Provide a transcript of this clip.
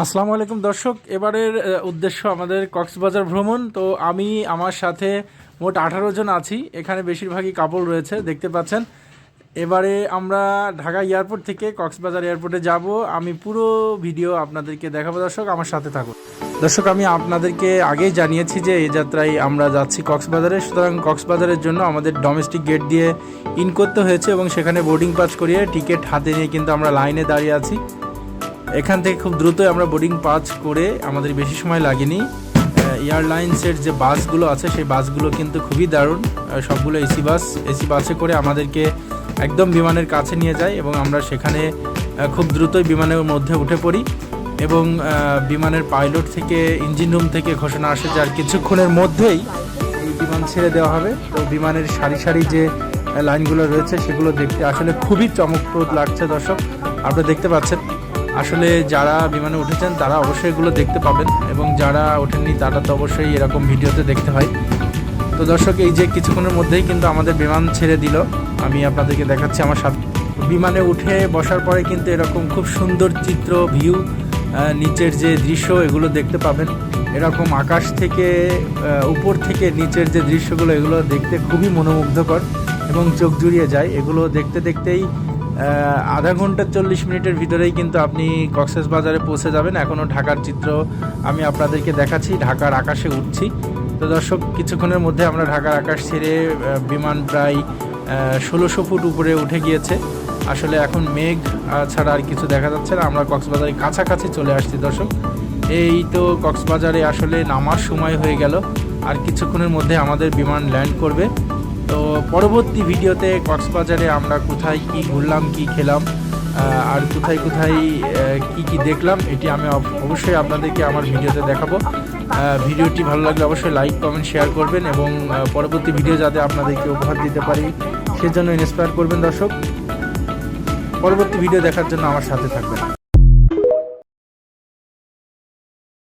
আসসালামু আলাইকুম দর্শক, এবারের উদ্দেশ্য আমাদের কক্সবাজার ভ্রমণ। তো আমি আমার সাথে মোট 18 জন আছি। এখানে বেশিরভাগই কাপল রয়েছে, দেখতে পাচ্ছেন। এবারে আমরা ঢাকা এয়ারপোর্ট থেকে কক্সবাজার এয়ারপোর্টে যাব। আমি পুরো ভিডিও আপনাদেরকে দেখাবো, দর্শক আমার সাথে থাকুন। দর্শক, আমি আপনাদেরকে আগেই জানিয়েছি যে এই যাত্রায় আমরা যাচ্ছি কক্সবাজারে। সুতরাং কক্সবাজারের জন্য আমাদের ডোমেস্টিক গেট দিয়ে ইন করতে হয়েছে এবং সেখানে বোর্ডিং পাস করিয়ে টিকিট হাতে নিয়ে কিন্তু আমরা লাইনে দাঁড়িয়ে আছি। এখান থেকে খুব দ্রুতই আমরা বোর্ডিং পাস করে, আমাদের বেশি সময় লাগেনি। এয়ারলাইন্সের যে বাসগুলো আছে সেই বাসগুলো কিন্তু খুবই দারুণ, সবগুলো এসি বাসে করে আমাদেরকে একদম বিমানের কাছে নিয়ে যায় এবং আমরা সেখানে খুব দ্রুতই বিমানের মধ্যে উঠে পড়ি এবং বিমানের পাইলট থেকে, ইঞ্জিন রুম থেকে ঘোষণা আসে যে আর কিছুক্ষণের মধ্যেই এই বিমান ছেড়ে দেওয়া হবে। তো বিমানের সারি সারি যে লাইনগুলো রয়েছে সেগুলো দেখতে আসলে খুবই চমকপ্রদ লাগছে। দর্শক, আপনারা দেখতে পাচ্ছেন। আসলে যারা বিমানে উঠেছেন তারা অবশ্যই এগুলো দেখতে পাবেন এবং যারা ওঠেননি তারা তো অবশ্যই এরকম ভিডিওতে দেখতে হয়। তো দর্শক, এই যে কিছুক্ষণের মধ্যেই কিন্তু আমাদের বিমান ছেড়ে দিল। আমি আপনাদেরকে দেখাচ্ছি আমার সাথে। বিমানে উঠে বসার পরে কিন্তু এরকম খুব সুন্দর চিত্র, ভিউ, নিচের যে দৃশ্য এগুলো দেখতে পাবেন। এরকম আকাশ থেকে, উপর থেকে নিচের যে দৃশ্যগুলো, এগুলো দেখতে খুবই মনোমুগ্ধকর এবং চোখ জুড়িয়ে যায়। এগুলো দেখতে দেখতেই আধা ঘন্টা 40 মিনিটের ভিতরেই কিন্তু আপনি কক্সবাজারে পৌঁছে যাবেন। এখনও ঢাকার চিত্র আমি আপনাদেরকে দেখাচ্ছি, ঢাকার আকাশে উঠছি। তো দর্শক, কিছুক্ষণের মধ্যে আমরা ঢাকার আকাশ ছেড়ে বিমান প্রায় 1600 ফুট উপরে উঠে গিয়েছে। আসলে এখন মেঘ ছাড়া আর কিছু দেখা যাচ্ছে না। আমরা কক্সবাজারের কাছাকাছি চলে আসছি দর্শক। এই তো কক্সবাজারে আসলে নামার সময় হয়ে গেল, আর কিছুক্ষণের মধ্যে আমাদের বিমান ল্যান্ড করবে। তো পরবর্তী ভিডিওতে কক্সবাজারে আমরা কোথায় কি ঘুরলাম, কি খেলাম, আর কোথায় কোথায় কি দেখলাম, এটি আমি অবশ্যই আপনাদেরকে আমার ভিডিওতে দেখাবো। ভিডিওটি ভালো লাগলে অবশ্যই লাইক, কমেন্ট, শেয়ার করবেন এবং পরবর্তী ভিডিও যাতে আপনাদেরকে উপহার দিতে পারি সেজন্য ইন্সপায়ার করবেন। দর্শক, পরবর্তী ভিডিও দেখার জন্য আমার সাথে থাকবেন।